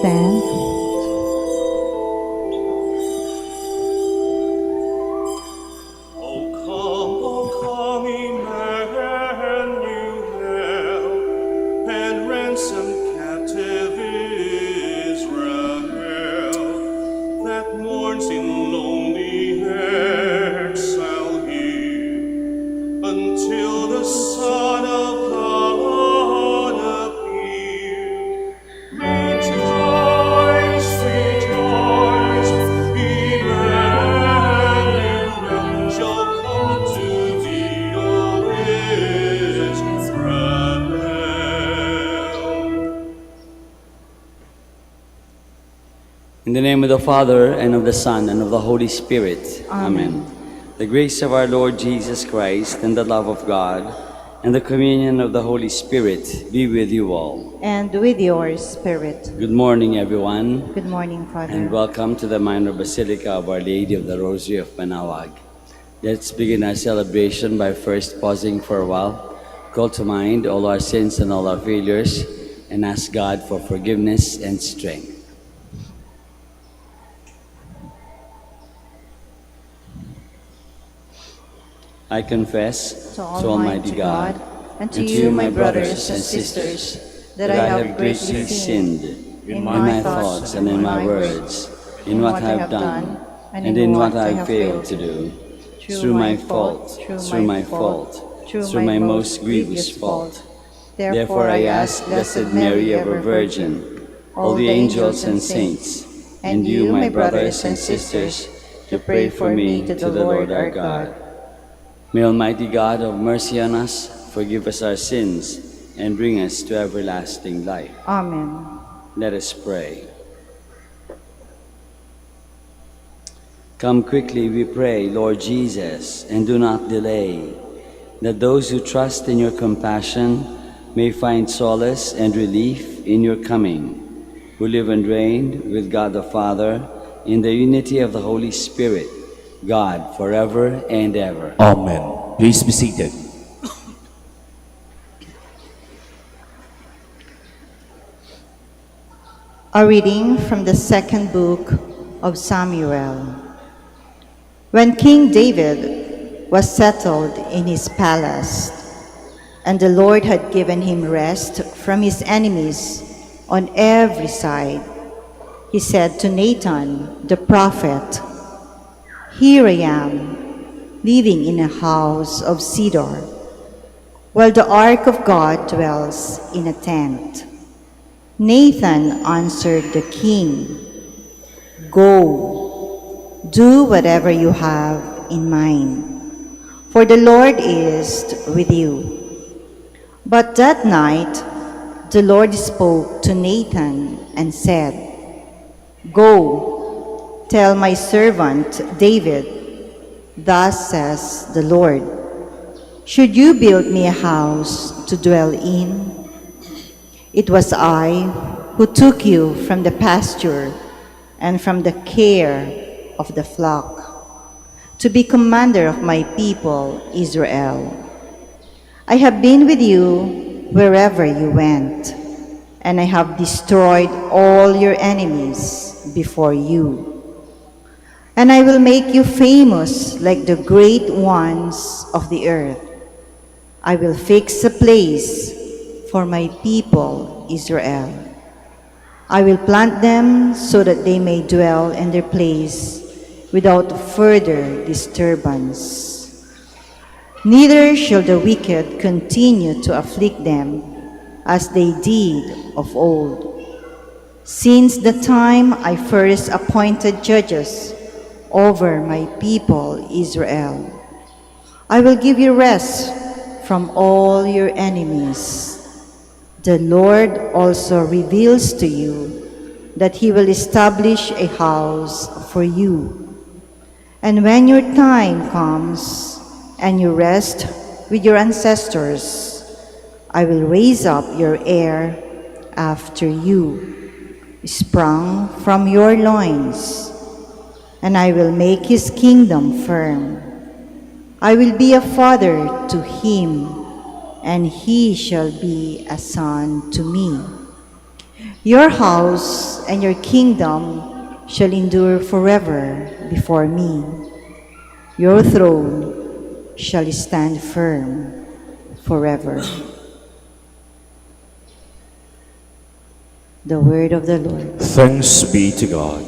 stand. O come, Emmanuel, and ransom captive Israel, that mourns in lonely exile here, until the Son of God appear. Rejoice, rejoice, Emmanuel shall come to thee, O Israel. In the name of the Father, and of the Son, and of the Holy Spirit. Amen. The grace of our Lord Jesus Christ, and the love of God, and the communion of the Holy Spirit be with you all. And with your spirit. Good morning, everyone, Good morning, Father. and welcome to the Minor Basilica of Our Lady of the Rosary of Manaoag. Let's begin our celebration by first pausing for a while, call to mind all our sins and all our failures, and ask God for forgiveness and strength. I confess to Almighty God, and to you, my brothers and sisters, that I have greatly sinned in my thoughts and in my words, in what I have done, and in what I have failed to do, through my fault, through my most grievous fault. Therefore I ask Blessed Mary, ever Virgin, all the angels and saints, and you, my brothers and sisters, to pray for me to the Lord our God. May Almighty God have mercy on us, forgive us our sins, and bring us to everlasting life. Amen. Let us pray. Come quickly, we pray, Lord Jesus, and do not delay, that those who trust in your compassion may find solace and relief in your coming, who live and reign with God the Father in the unity of the Holy Spirit, God forever and ever. Amen. Please be seated. A reading from the second book of Samuel. When King David was settled in his palace, and the Lord had given him rest from his enemies on every side, he said to Nathan the prophet, "Here I am, living in a house of cedar, while the ark of God dwells in a tent." Nathan answered the king, "Go, do whatever you have in mind, for the Lord is with you." But that night the Lord spoke to Nathan and said, "Go, tell my servant David, thus says the Lord, should you build me a house to dwell in? It was I who took you from the pasture and from the care of the flock, to be commander of my people Israel. I have been with you wherever you went, and I have destroyed all your enemies before you. And I will make you famous like the great ones of the earth. I will fix a place for my people Israel. I will plant them so that they may dwell in their place without further disturbance. Neither shall the wicked continue to afflict them as they did of old, since the time I first appointed judges over my people Israel. I will give you rest from all your enemies. The Lord also reveals to you that he will establish a house for you. And when your time comes and you rest with your ancestors, I will raise up your heir after you, sprung from your loins, and I will make his kingdom firm. I will be a father to him, and he shall be a son to me. Your house and your kingdom shall endure forever before me. Your throne shall stand firm forever. The word of the Lord. Thanks be to God.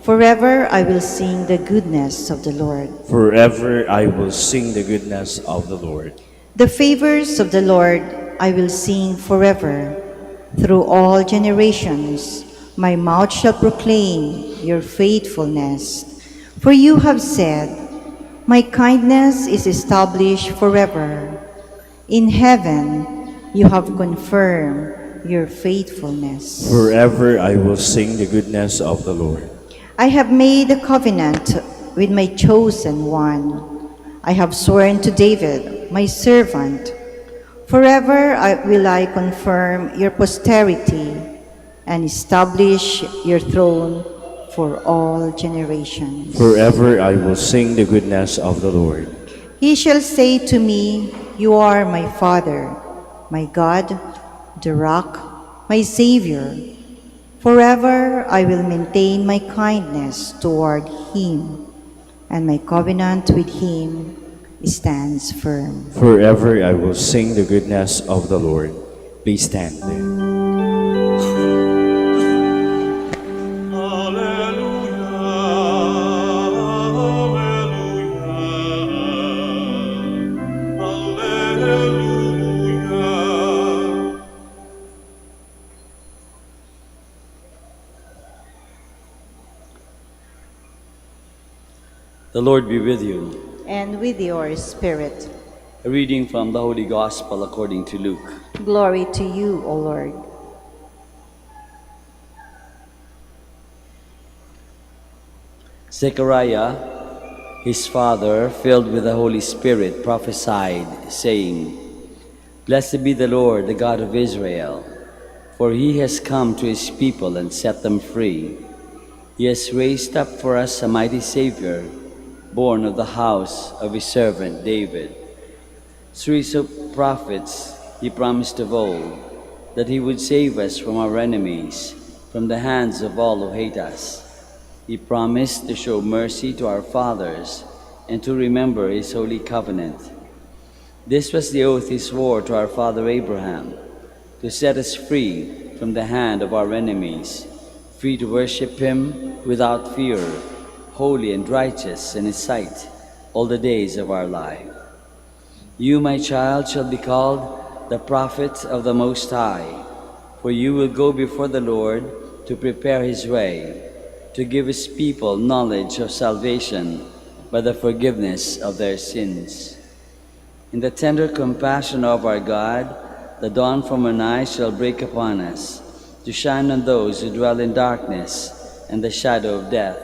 Forever I will sing the goodness of the Lord. Forever I will sing the goodness of the Lord. The favors of the Lord I will sing forever. Through all generations, my mouth shall proclaim your faithfulness. For you have said, my kindness is established forever. In heaven, you have confirmed your faithfulness. Forever I will sing the goodness of the Lord. I have made a covenant with my chosen one. I have sworn to David, my servant. Forever will I confirm your posterity and establish your throne for all generations. Forever I will sing the goodness of the Lord. He shall say to me, you are my Father, my God, the rock, my Savior. Forever I will maintain my kindness toward him, and my covenant with him stands firm. Forever I will sing the goodness of the Lord. Please stand there. Hallelujah, hallelujah, hallelujah. The Lord be with you. And with your spirit. A reading from the Holy Gospel according to Luke. Glory to you, O Lord. Zechariah, his father, filled with the Holy Spirit, prophesied, saying, Blessed be the Lord, the God of Israel, for he has come to his people and set them free. He has raised up for us a mighty Savior, born of the house of his servant David. Through his prophets he promised of old that he would save us from our enemies, from the hands of all who hate us. He promised to show mercy to our fathers and to remember his holy covenant. This was the oath he swore to our father Abraham, to set us free from the hand of our enemies, free to worship him without fear, holy and righteous in his sight all the days of our life. You, my child, shall be called the prophet of the Most High, for you will go before the Lord to prepare his way, to give his people knowledge of salvation by the forgiveness of their sins. In the tender compassion of our God, the dawn from on high shall break upon us, to shine on those who dwell in darkness and the shadow of death,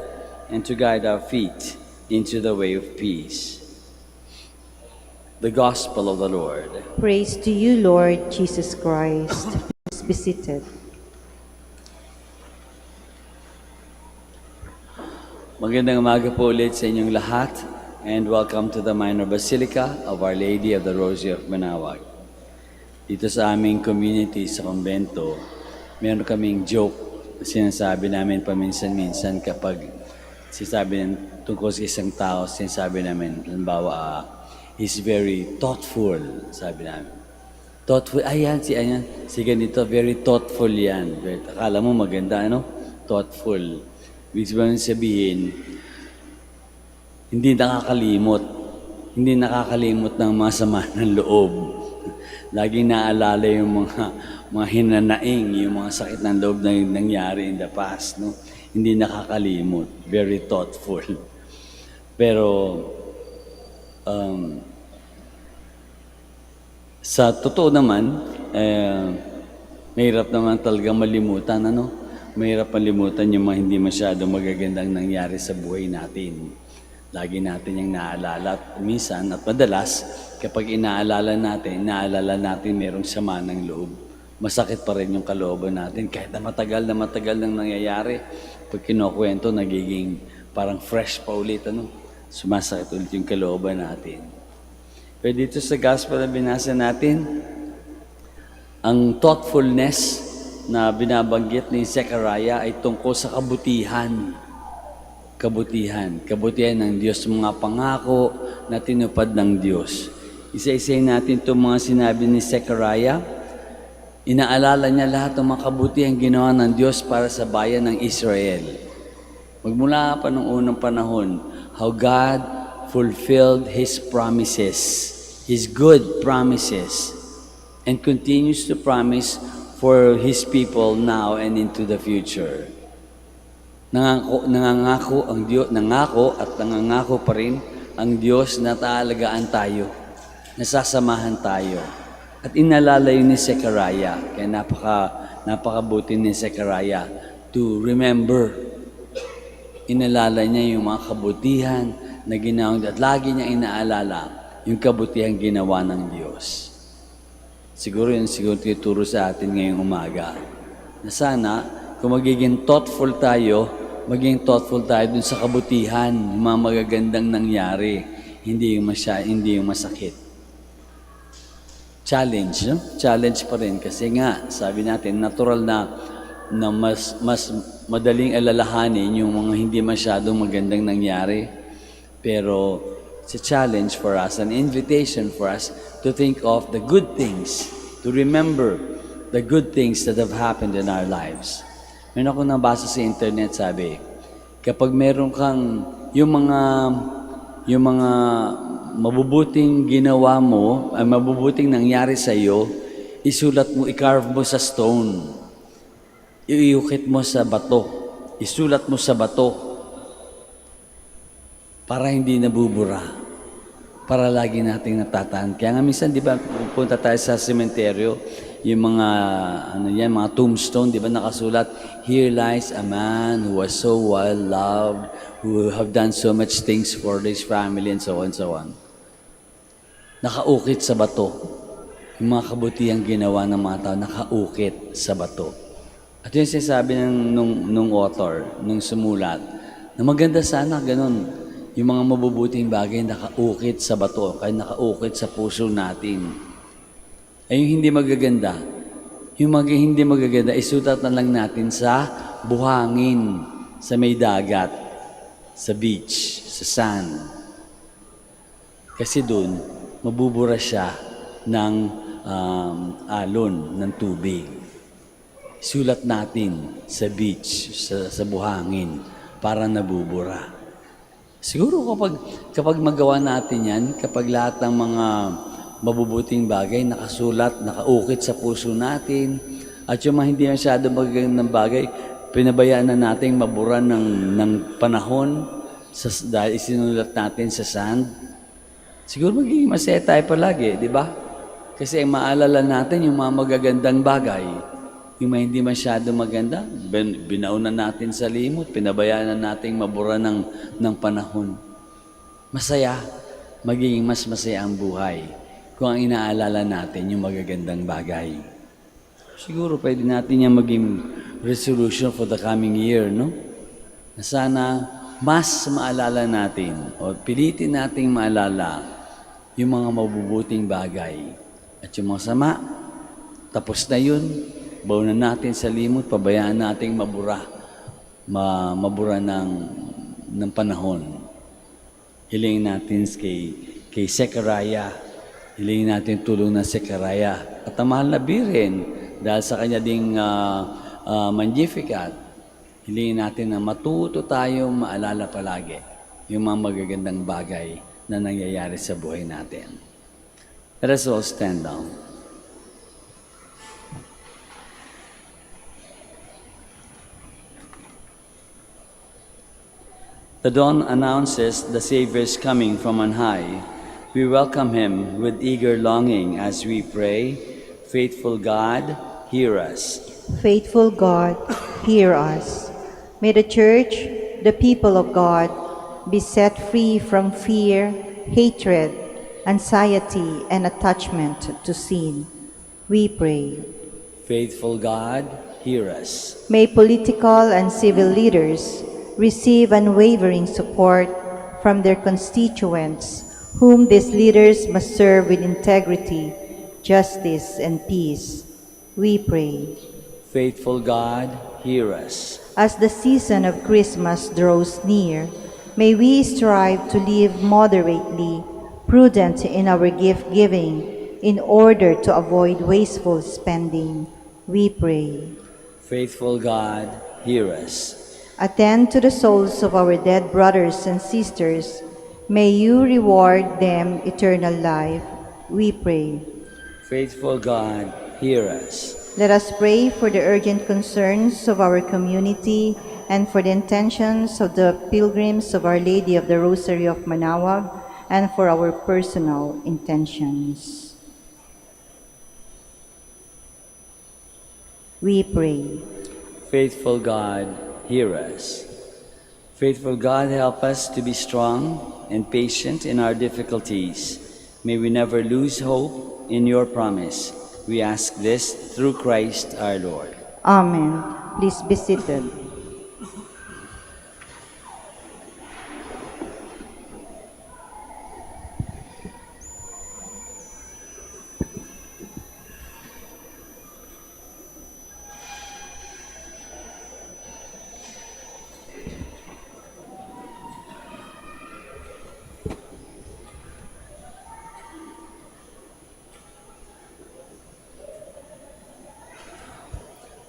and to guide our feet into the way of peace. The Gospel of the Lord. Praise to you, Lord Jesus Christ. Please be seated. Magandang umaga po ulit sa inyong lahat, and welcome to the Minor Basilica of Our Lady of the Rosary of Manaoag. Dito sa aming community sa kumbento, meron kaming joke na sinasabi namin paminsan-minsan kapag sinasabi tungkol sa isang tao, sinasabi namin, halimbawa, he's very thoughtful, sabi namin. Thoughtful, ayan, si ganito, very thoughtful yan. Akala mo maganda, ano? Thoughtful. Ibig sabihin, hindi nakakalimot. Hindi nakakalimot ng mga sama ng loob. Laging naalala yung mga hinanaing, yung mga sakit ng loob na nangyari in the past, no? Hindi nakakalimot. Very thoughtful. Pero, sa totoo naman, mahirap naman talagang malimutan, ano? Mahirap malimutan yung mga hindi masyadong magagandang nangyari sa buhay natin. Lagi natin yung naalala at minsan at madalas, kapag inaalala natin merong sama ng loob. Masakit pa rin yung kalooban natin. Kahit na matagal nang nangyayari, pag kinukwento, nagiging parang fresh pa ulit, ano? Sumasakit ulit yung kalooban natin. Pero dito sa gospel na binasa natin, ang thoughtfulness na binabanggit ni Zechariah ay tungkol sa kabutihan. Kabutihan ng Diyos, mga pangako na tinupad ng Diyos. Isa-isayin natin itong mga sinabi ni Zechariah. Inaalala niya lahat ng mga kabutihan ginawa ng Diyos para sa bayan ng Israel. Magmula pa noong unang panahon, how God fulfilled His promises, His good promises, and continues to promise for His people now and into the future. Nangangako ang Diyos, nangangako pa rin ang Diyos na taalagaan tayo, nasasamahan tayo. At inalala yun ni Zechariah, kaya napakabuti ni Zechariah to remember. Inalala niya yung mga kabutihan na ginawa at lagi niya inaalala yung kabutihan ginawa ng Diyos. Siguro tuturo sa atin ngayong umaga. Na sana, kung magiging thoughtful tayo dun sa kabutihan, yung mga magagandang nangyari, hindi yung masakit. Challenge, no? Challenge pa rin kasi nga, sabi natin, natural na mas madaling alalahanin yung mga hindi masyadong magandang nangyari. Pero it's a challenge for us, an invitation for us to think of the good things, to remember the good things that have happened in our lives. Meron ako nabasa sa internet, sabi, kapag meron kang yung mga mabubuting ginawa mo, ay mabubuting nangyari sa iyo, isulat mo, i-carve mo sa stone, iukit mo sa bato, isulat mo sa bato, para hindi nabubura, para lagi nating natatandaan. Kaya nga minsan, di ba, pupunta tayo sa sementeryo, yung mga tombstone, di ba, nakasulat, here lies a man who was so well loved, who have done so much things for his family, and so on, so on. Nakaukit sa bato. Yung mga kabutihang ginawa ng mga tao, nakaukit sa bato. At yun sinasabi nung author, nung sumulat, na maganda sana ganun. Yung mga mabubuting bagay nakaukit sa bato, kaya nakaukit sa puso natin. Ay yung hindi magaganda, isulat na lang natin sa buhangin, sa may dagat, sa beach, sa sand. Kasi doon, mabubura siya ng alon, ng tubig. Isulat natin sa beach, sa buhangin, para nabubura. Siguro kapag magawa natin yan, kapag lahat ng mga mabubuting bagay nakasulat, nakaukit sa puso natin, at yung mga hindi masyado magagandang bagay, pinabayaan na natin mabura ng panahon dahil isinulat natin sa sand, siguro magiging masaya tayo palagi, di ba? Kasi maalala natin yung mga magagandang bagay. Yung mga hindi masyado maganda, binaunan natin sa limot, pinabayaan na nating mabura ng panahon. Masaya, magiging mas masaya ang buhay kung ang inaalala natin yung magagandang bagay. Siguro pwede natin yung maging resolution for the coming year, no? Na sana mas maalala natin o pilitin nating maalala yung mga mabubuting bagay at yung mga sama, tapos na yun, baunan natin sa limot, pabayaan nating mabura ng panahon. Hilingin natin kay Zechariah, hilingin natin tulong ng Zechariah at ang mahal na Biren dahil sa kanya ding Magnificat. Hilingin natin na matuto tayo maalala palagi yung mga magagandang bagay na nangyayari sa buhay natin. Let us all stand down. The dawn announces the Savior's coming from on high. We welcome Him with eager longing as we pray, Faithful God, hear us. Faithful God, hear us. May the Church, the people of God, be set free from fear, hatred, anxiety, and attachment to sin. We pray. Faithful God, hear us. May political and civil leaders receive unwavering support from their constituents, whom these leaders must serve with integrity, justice, and peace. We pray. Faithful God, hear us. As the season of Christmas draws near, may we strive to live moderately, prudent in our gift giving, in order to avoid wasteful spending. We pray. Faithful God, hear us. Attend to the souls of our dead brothers and sisters. May you reward them eternal life. We pray. Faithful God, hear us. Let us pray for the urgent concerns of our community and for the intentions of the pilgrims of Our Lady of the Rosary of Manaoag and for our personal intentions. We pray. Faithful God, hear us. Faithful God, help us to be strong and patient in our difficulties. May we never lose hope in your promise. We ask this through Christ our Lord. Amen. Please be seated.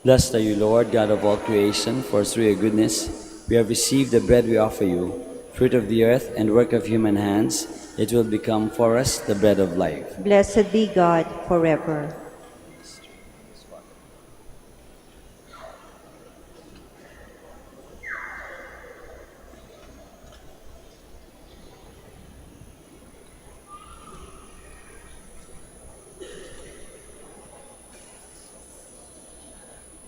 Blessed are you, Lord, God of all creation, for through your goodness we have received the bread we offer you, fruit of the earth and work of human hands. It will become for us the bread of life. Blessed be God forever.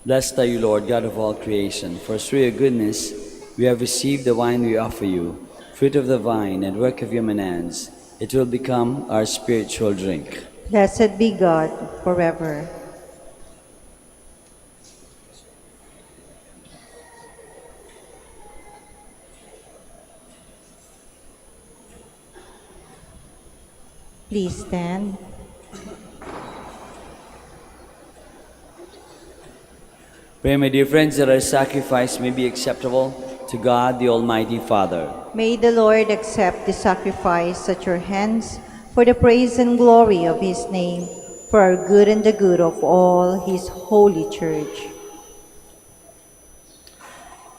Blessed are you, Lord, God of all creation, for through your goodness we have received the wine we offer you, fruit of the vine and work of human hands. It will become our spiritual drink. Blessed be God forever. Please stand. Pray, my dear friends, that our sacrifice may be acceptable to God, the Almighty Father. May the Lord accept the sacrifice at your hands for the praise and glory of his name, for our good and the good of all his holy church.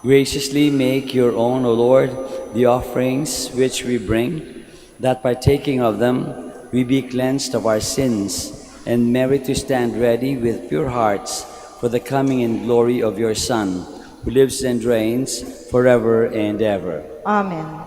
Graciously make your own, O Lord, the offerings which we bring, that partaking of them we be cleansed of our sins and merit to stand ready with pure hearts for the coming in glory of your Son, who lives and reigns forever and ever. Amen.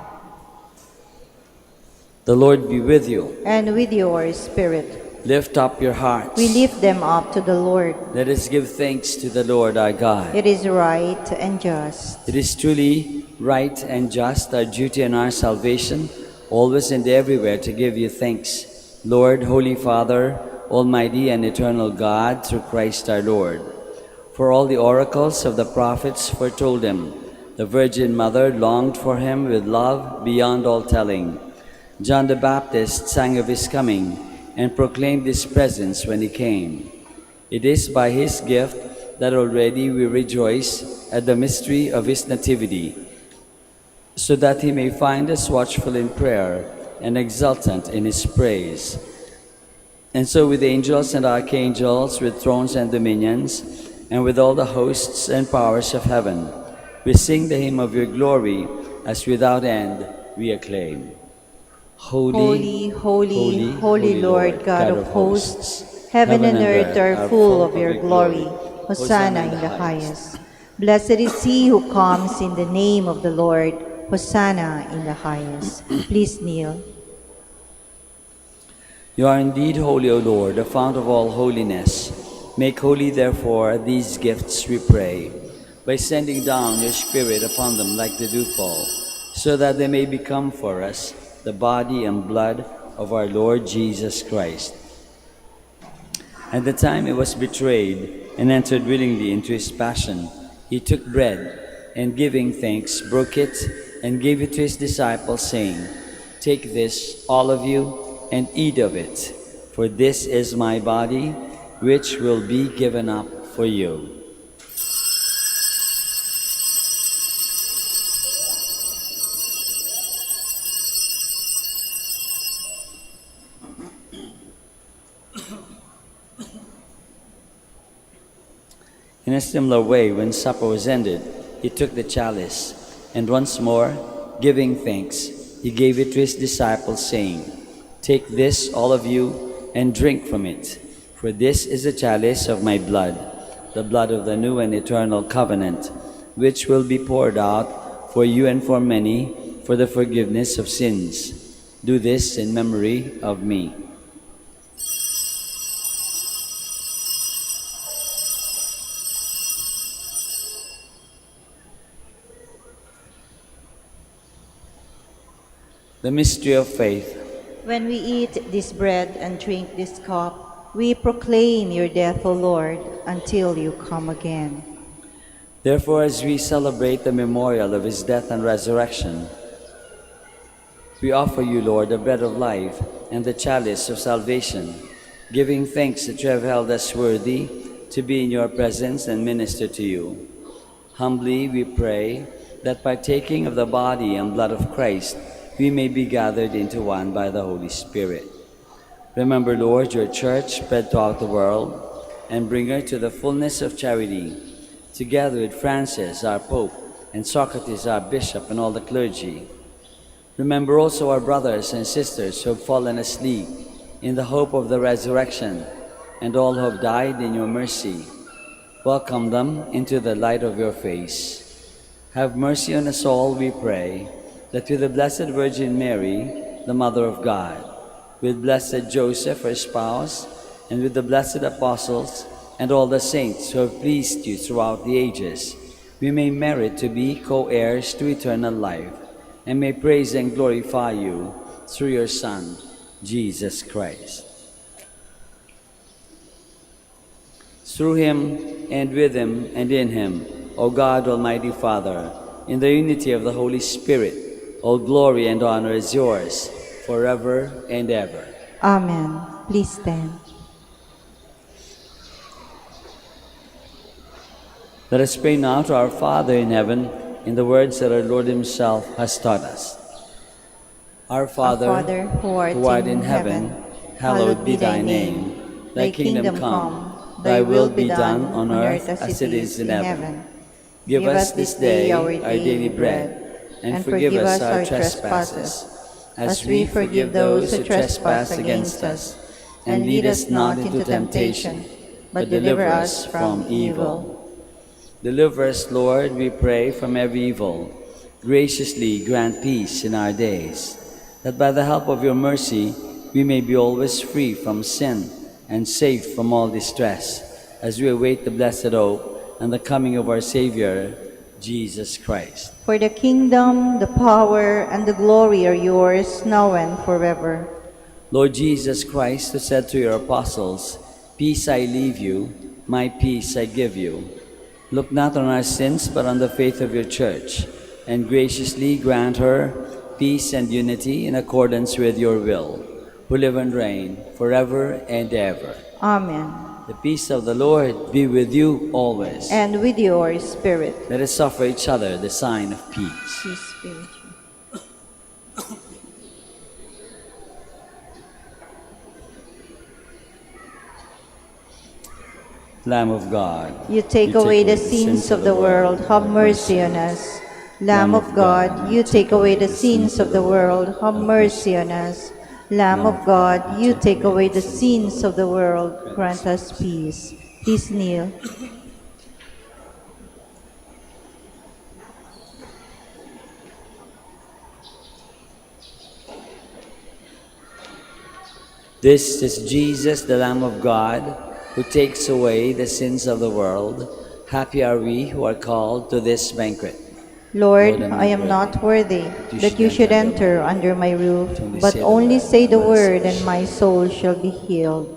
The Lord be with you. And with your spirit. Lift up your hearts. We lift them up to the Lord. Let us give thanks to the Lord our God. It is right and just. It is truly right and just, our duty and our salvation, always and everywhere to give you thanks, Lord, Holy Father, Almighty and eternal God, through Christ our Lord. For all the oracles of the prophets foretold him. The Virgin Mother longed for him with love beyond all telling. John the Baptist sang of his coming and proclaimed his presence when he came. It is by his gift that already we rejoice at the mystery of his nativity, so that he may find us watchful in prayer and exultant in his praise. And so with angels and archangels, with thrones and dominions, and with all the hosts and powers of heaven, we sing the hymn of your glory, as without end we acclaim. Holy, holy, holy Lord, God of hosts, heaven and earth are full of your glory. Hosanna in the highest. Blessed is he who comes in the name of the Lord. Hosanna in the highest. Please kneel. You are indeed holy, O Lord, the fount of all holiness. Make holy, therefore, these gifts, we pray, by sending down your Spirit upon them like the dewfall, so that they may become for us the body and blood of our Lord Jesus Christ. At the time he was betrayed and entered willingly into his passion, he took bread, and giving thanks, broke it, and gave it to his disciples, saying, "Take this, all of you, and eat of it, for this is my body, which will be given up for you." a similar way, when supper was ended, he took the chalice, and once more, giving thanks, he gave it to his disciples, saying, "Take this, all of you, and drink from it, for this is the chalice of my blood, the blood of the new and eternal covenant, which will be poured out for you and for many for the forgiveness of sins. Do this in memory of me." The mystery of faith. When we eat this bread and drink this cup, we proclaim your death, O Lord, until you come again. Therefore, as we celebrate the memorial of his death and resurrection, we offer you, Lord, the bread of life and the chalice of salvation, giving thanks that you have held us worthy to be in your presence and minister to you. Humbly we pray that partaking of the body and blood of Christ, we may be gathered into one by the Holy Spirit. Remember, Lord, your church spread throughout the world, and bring her to the fullness of charity, together with Francis, our Pope, and Socrates, our Bishop, and all the clergy. Remember also our brothers and sisters who have fallen asleep in the hope of the resurrection, and all who have died in your mercy. Welcome them into the light of your face. Have mercy on us all, we pray, that with the Blessed Virgin Mary, the Mother of God, with blessed Joseph, her spouse, and with the blessed apostles and all the saints who have pleased you throughout the ages, we may merit to be co-heirs to eternal life, and may praise and glorify you through your Son, Jesus Christ. Through him, and with him, and in him, O God, Almighty Father, in the unity of the Holy Spirit, all glory and honor is yours, forever and ever. Amen. Please stand. Let us pray now to our Father in heaven in the words that our Lord himself has taught us. Our Father, who art in heaven, hallowed be thy name. Thy kingdom come, thy will be done on earth as it is in heaven. Give us this day our daily bread, and forgive us our trespasses, as we forgive those who trespass against us. And lead us not into temptation, but deliver us from evil. Deliver us, Lord, we pray, from every evil. Graciously grant peace in our days, that by the help of your mercy we may be always free from sin and safe from all distress, as we await the blessed hope and the coming of our Savior, Jesus Christ. For the kingdom, the power, and the glory are yours, now and forever. Lord Jesus Christ, who said to your apostles, "Peace I leave you, my peace I give you," look not on our sins, but on the faith of your church, and graciously grant her peace and unity in accordance with your will, who live and reign forever and ever. Amen. The peace of the Lord be with you always. And with your spirit. Let us offer each other the sign of peace. Peace be with you. Lamb of God, You take away the sins of the world, have mercy on us. Lamb of God, you take away the sins of the world, have mercy on us. Lamb of God, you take away the sins of the world, grant us peace. Please kneel. This is Jesus, the Lamb of God, who takes away the sins of the world. Happy are we who are called to this banquet. Lord, I am not worthy that you should enter under my roof, but only say the word, and my soul shall be healed.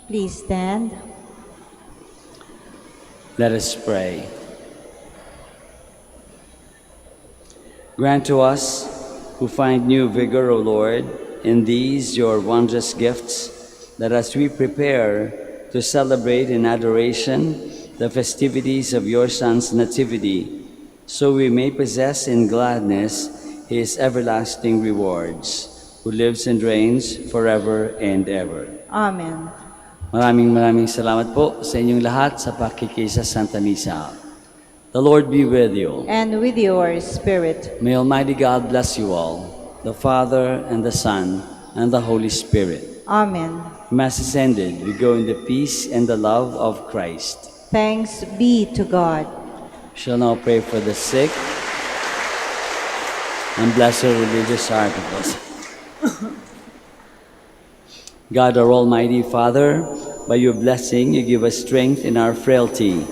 Please stand. Let us pray. Grant to us, who find new vigor, O Lord, in these your wondrous gifts, that as we prepare to celebrate in adoration the festivities of your Son's Nativity, so we may possess in gladness his everlasting rewards, who lives and reigns forever and ever. Amen. Maraming salamat po sa inyong lahat sa pakikisa Santa Misa. The Lord be with you. And with your spirit. May Almighty God bless you all, the Father and the Son and the Holy Spirit. Amen. Mass is ended. We go in the peace and the love of Christ. Thanks be to God. We shall now pray for the sick and bless our religious articles. God, our Almighty Father, by your blessing you give us strength in our frailty.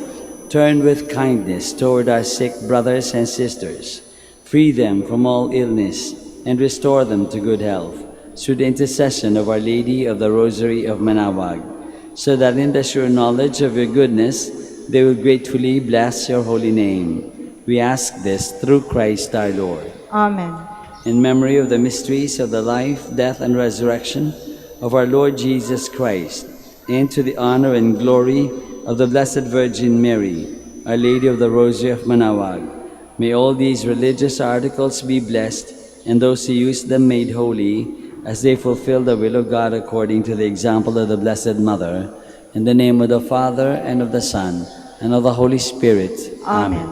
Turn with kindness toward our sick brothers and sisters. Free them from all illness and restore them to good health through the intercession of Our Lady of the Rosary of Manaoag, so that in the sure knowledge of your goodness they will gratefully bless your holy name. We ask this through Christ our Lord. Amen. In memory of the mysteries of the life, death, and resurrection of our Lord Jesus Christ, and to the honor and glory of the Blessed Virgin Mary, Our Lady of the Rosary of Manaoag, may all these religious articles be blessed, and those who use them made holy, as they fulfill the will of God according to the example of the Blessed Mother, in the name of the Father, and of the Son, and of the Holy Spirit. Amen.